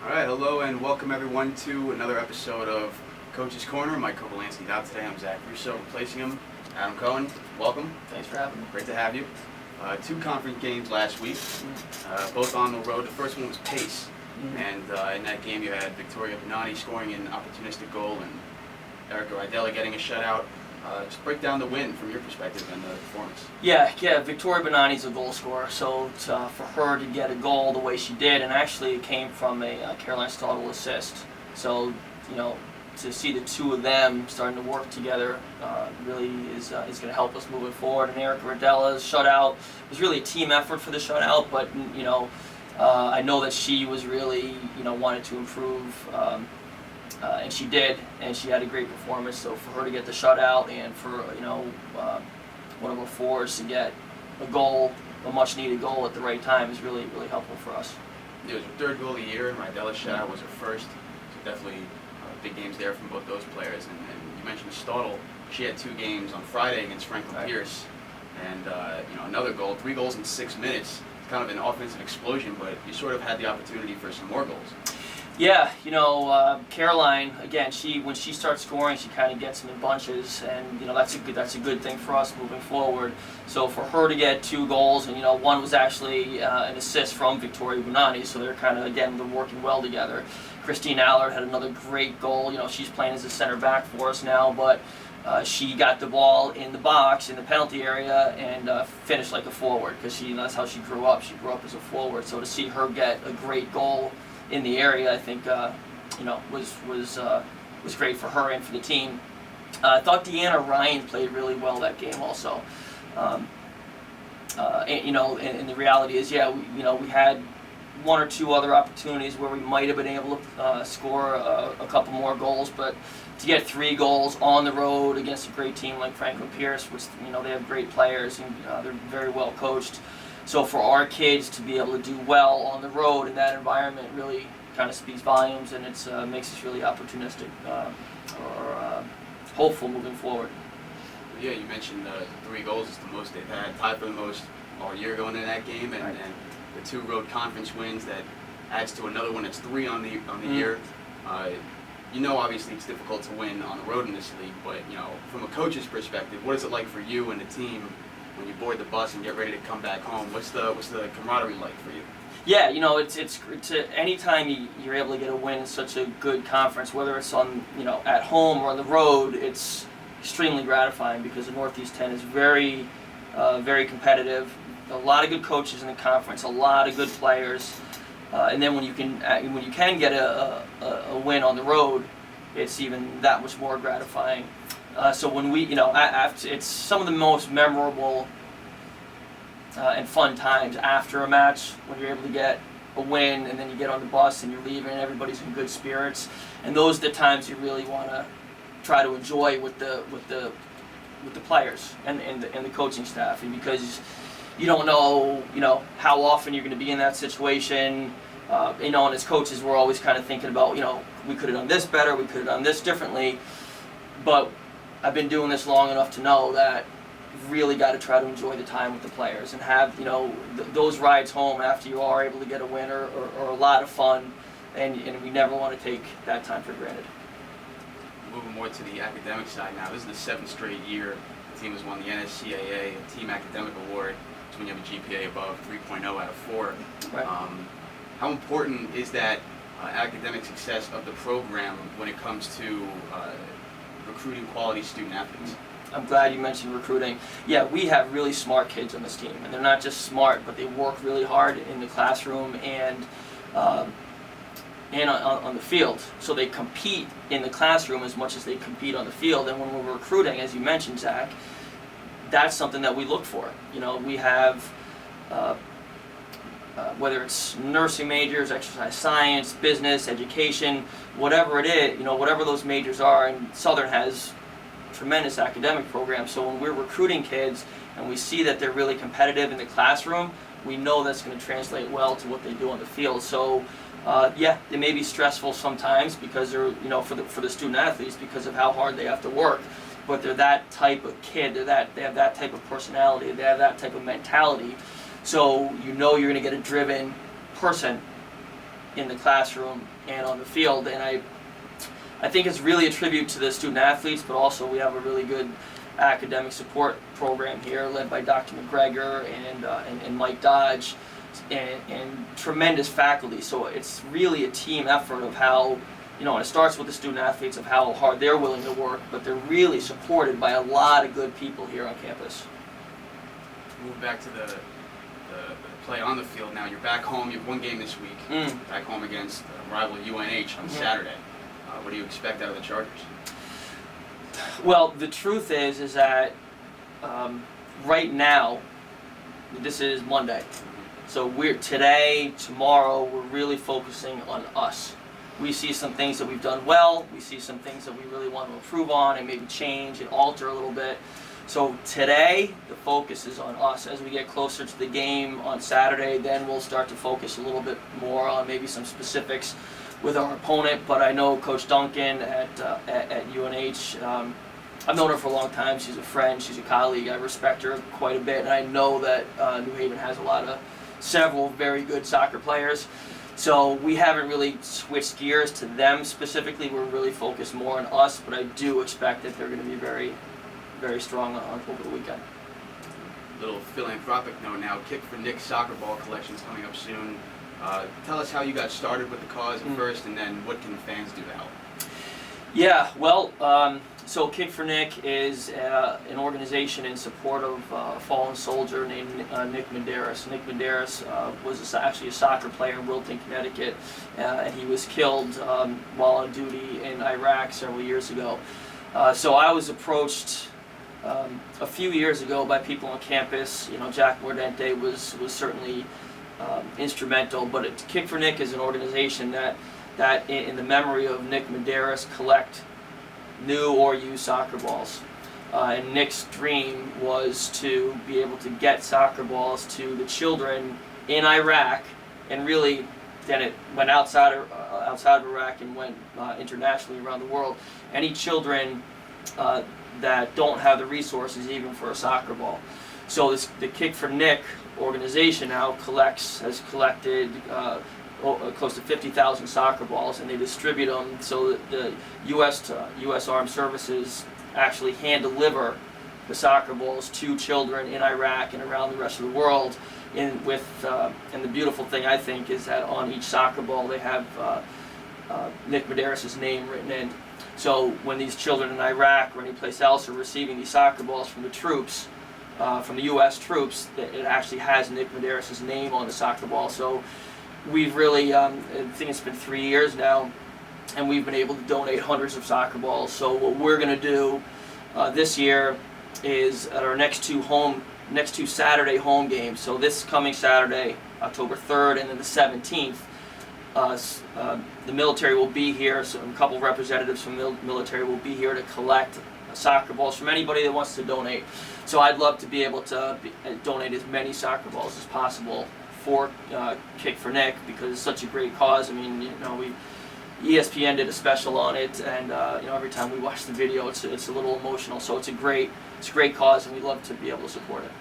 All right, hello and welcome everyone to another episode of Coach's Corner. Mike Kovalanski out today. I'm Zach Russo, replacing him. Adam Cohen, welcome. Thanks for having me. Great to have you. Two conference games last week, both on the road. The first one was Pace, and in that game you had Victoria Benani scoring an opportunistic goal and Erica Rydella getting a shutout. Just break down the win from your perspective and the performance. Yeah, Victoria Benani's a goal scorer, so for her to get a goal the way she did, and actually it came from a Caroline Stottle assist. So, to see the two of them starting to work together really is going to help us moving forward. And Erica Rydella's shutout was really a team effort for the shutout, but I know that she was really wanted to improve. And she did, and she had a great performance. So for her to get the shutout, and for one of her forwards to get a goal, a much-needed goal at the right time, is really, really helpful for us. It was her third goal of the year, and Rydella's shutout was her first. So definitely big games there from both those players. And you mentioned Stottle. She had two games on Friday against Franklin Pierce, and another goal, 3 goals in 6 minutes. It's kind of an offensive explosion, but you sort of had the opportunity for some more goals. Yeah, Caroline, again, when she starts scoring, she kind of gets them in bunches, and that's a good thing for us moving forward. So for her to get 2 goals, and one was actually an assist from Victoria Benani, so they're kind of they're working well together. Christine Allard had another great goal. She's playing as a center back for us now, but she got the ball in the box in the penalty area and finished like a forward, because that's how she grew up. She grew up as a forward, so to see her get a great goal in the area, I think, was great for her and for the team. I thought Deanna Ryan played really well that game also. And the reality is, we had 1 or 2 other opportunities where we might have been able to score a couple more goals, but to get 3 goals on the road against a great team like Franklin Pierce, which they have great players and they're very well coached. So for our kids to be able to do well on the road in that environment really kind of speaks volumes, and it makes us really opportunistic or hopeful moving forward. Yeah, you mentioned 3 goals is the most they've had, tied for the most all year going into that game, and the 2 road conference wins that adds to another one that's 3 on the year. Obviously it's difficult to win on the road in this league, but from a coach's perspective, what is it like for you and the team when you board the bus and get ready to come back home? What's the camaraderie like for you? Yeah, it's anytime you're able to get a win in such a good conference, whether it's on at home or on the road, it's extremely gratifying, because the Northeast 10 is very, very competitive. A lot of good coaches in the conference, a lot of good players, and then when you can get a win on the road, it's even that much more gratifying. So when we, it's some of the most memorable and fun times after a match, when you're able to get a win and then you get on the bus and you're leaving and everybody's in good spirits, and those are the times you really want to try to enjoy with the players and the coaching staff, and because you don't know how often you're going to be in that situation. And as coaches, we're always kind of thinking about we could have done this better, we could have done this differently, but I've been doing this long enough to know that you've really got to try to enjoy the time with the players and have those rides home after you are able to get a win or a lot of fun, and we never want to take that time for granted. Moving more to the academic side now, this is the 7th straight year the team has won the NSCAA Team Academic Award. It's when you have a GPA above 3.0 out of 4. Right. How important is that academic success of the program when it comes to recruiting quality student athletes? I'm glad you mentioned recruiting. Yeah, we have really smart kids on this team, and they're not just smart, but they work really hard in the classroom and on the field. So they compete in the classroom as much as they compete on the field. And when we're recruiting, as you mentioned, Zach, that's something that we look for. We have whether it's nursing majors, exercise science, business, education, whatever it is, whatever those majors are, and Southern has tremendous academic programs. So when we're recruiting kids and we see that they're really competitive in the classroom, we know that's going to translate well to what they do on the field. So it may be stressful sometimes because they're, for the student athletes, because of how hard they have to work. But they're that type of kid. They have that type of personality. They have that type of mentality. So you're going to get a driven person in the classroom and on the field. And I think it's really a tribute to the student athletes, but also we have a really good academic support program here led by Dr. McGregor and Mike Dodge and tremendous faculty. So it's really a team effort of how, and it starts with the student athletes of how hard they're willing to work, but they're really supported by a lot of good people here on campus. Move back to the play on the field now. You're back home. You have one game this week. Back home against rival UNH on Saturday. What do you expect out of the Chargers? Well, the truth is that right now, this is Monday. So tomorrow, we're really focusing on us. We see some things that we've done well. We see some things that we really want to improve on and maybe change and alter a little bit. So today, the focus is on us. As we get closer to the game on Saturday, then we'll start to focus a little bit more on maybe some specifics with our opponent. But I know Coach Duncan at UNH. I've known her for a long time. She's a friend. She's a colleague. I respect her quite a bit, and I know that New Haven has several very good soccer players. So we haven't really switched gears to them specifically. We're really focused more on us, but I do expect that they're going to be very, very strong over the weekend. Little philanthropic note now. Kick for Nick soccer ball collection's coming up soon. Tell us how you got started with the cause at first, and then what can fans do to help? Yeah, well, so Kick for Nick is an organization in support of a fallen soldier named Nick Medeiros. Nick Medeiros was actually a soccer player in Wilton, Connecticut, and he was killed while on duty in Iraq several years ago. So I was approached a few years ago by people on campus. Jack Mordente was certainly instrumental, but Kick for Nick is an organization that in the memory of Nick Medeiros collect new or used soccer balls. And Nick's dream was to be able to get soccer balls to the children in Iraq, and really then it went outside of Iraq and went internationally around the world. Any children that don't have the resources even for a soccer ball. So the Kick for Nick organization now has collected close to 50,000 soccer balls, and they distribute them so that the U.S. Armed Services actually hand deliver the soccer balls to children in Iraq and around the rest of the world. And the beautiful thing, I think, is that on each soccer ball they have Nick Medeiros' name written in. So when these children in Iraq or any place else are receiving these soccer balls from the troops, from the U.S. troops, it actually has Nick Medeiros' name on the soccer ball. So we've really, I think it's been 3 years now, and we've been able to donate hundreds of soccer balls. So what we're going to do this year is at our next two Saturday home games. So this coming Saturday, October 3rd, and then the 17th, the military will be here. So a couple of representatives from the military will be here to collect soccer balls from anybody that wants to donate. So I'd love to be able to donate as many soccer balls as possible for Kick for Nick, because it's such a great cause. I mean, ESPN did a special on it, and every time we watch the video, it's a little emotional. So it's a great cause, and we'd love to be able to support it.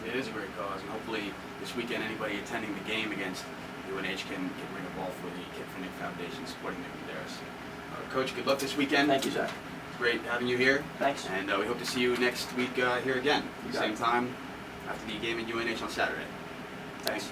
It is a great cause, and hopefully this weekend anybody attending the game against UNH can bring a ball for the Kick for Nick Foundation supporting Nick Medeiros. Coach, good luck this weekend. Thank you, Zach. Great having you here. Thanks. And we hope to see you next week here again, same time after the game at UNH on Saturday. Thanks.